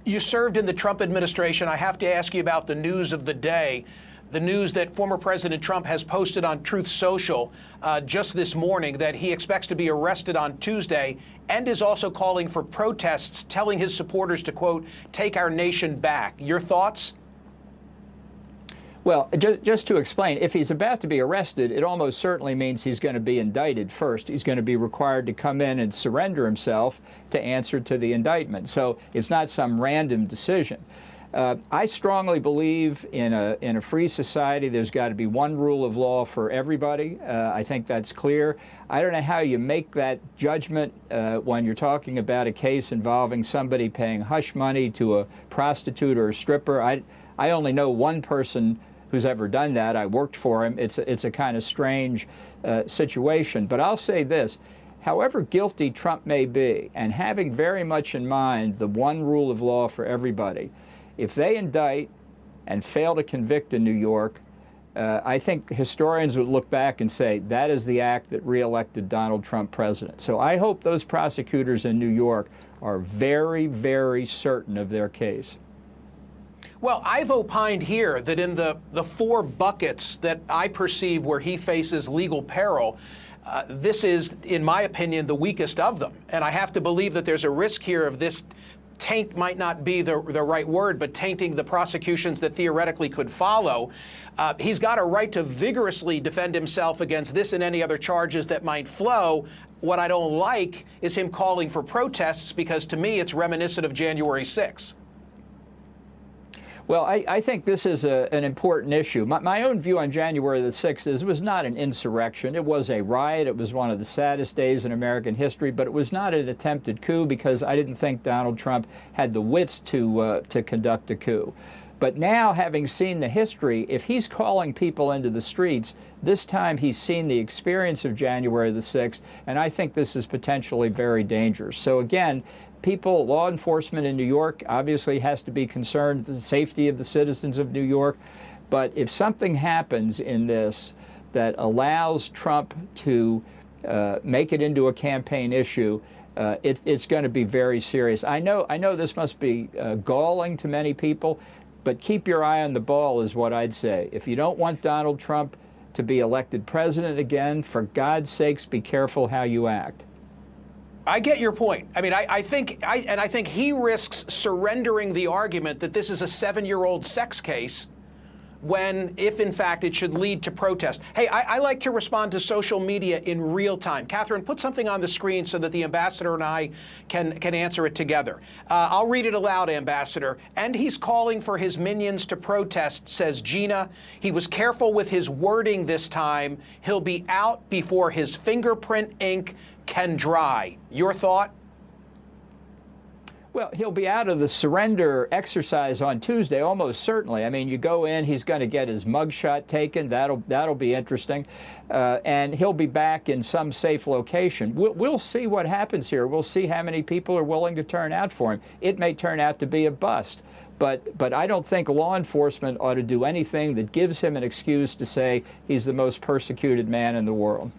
You served in the Trump administration. I have to ask you about the news of the day. The news that former President Trump has posted on Truth Social just this morning that he expects to be arrested on Tuesday and is also calling for protests, telling his supporters to, quote, take our nation back. Your thoughts? Well, just to explain, if he's about to be arrested, it almost certainly means he's going to be indicted first. He's going to be required to come in and surrender himself to answer to the indictment. So it's not some random decision. I strongly believe in a free society there's got to be one rule of law for everybody. I think that's clear. I don't know how you make that judgment when you're talking about a case involving somebody paying hush money to a prostitute or a stripper. I only know one person who's ever done that. I worked for him. It's a kind of strange situation. But I'll say this. However guilty Trump may be, and having very much in mind the one rule of law for everybody, if they indict and fail to convict in New York, I think historians would look back and say that is the act that reelected Donald Trump president. So I hope those prosecutors in New York are very, very certain of their case. Well, I've opined here that in the four buckets that I perceive where he faces legal peril, this is, in my opinion, the weakest of them. And I have to believe that there's a risk here of this taint might not be the right word, but tainting the prosecutions that theoretically could follow. He's got a right to vigorously defend himself against this and any other charges that might flow. What I don't like is him calling for protests, because to me it's reminiscent of January 6th. Well, I think this is an important issue. My own view on January the 6th is it was not an insurrection. It was a riot. It was one of the saddest days in American history, but it was not an attempted coup because I didn't think Donald Trump had the wits to conduct a coup. But now, having seen the history, if he's calling people into the streets, this time he's seen the experience of January the 6th, and I think this is potentially very dangerous. So again, people, law enforcement in New York obviously has to be concerned with the safety of the citizens of New York. But if something happens in this that allows Trump to make it into a campaign issue, it's going to be very serious. I know this must be galling to many people, but keep your eye on the ball is what I'd say. If you don't want Donald Trump to be elected president again, for God's sakes, be careful how you act. I get your point. I mean, I think he risks surrendering the argument that this is a 7-year-old sex case when, if in fact it should lead to protest. Hey, I like to respond to social media in real time. Catherine, put something on the screen so that the ambassador and I can answer it together. I'll read it aloud, Ambassador. And he's calling for his minions to protest, says Gina. He was careful with his wording this time. He'll be out before his fingerprint ink can dry. Your thought? Well, he'll be out of the surrender exercise on Tuesday, almost certainly. I mean, you go in, he's going to get his mugshot taken. That'll be interesting. And he'll be back in some safe location. We'll see what happens here. We'll see how many people are willing to turn out for him. It may turn out to be a bust. But I don't think law enforcement ought to do anything that gives him an excuse to say he's the most persecuted man in the world.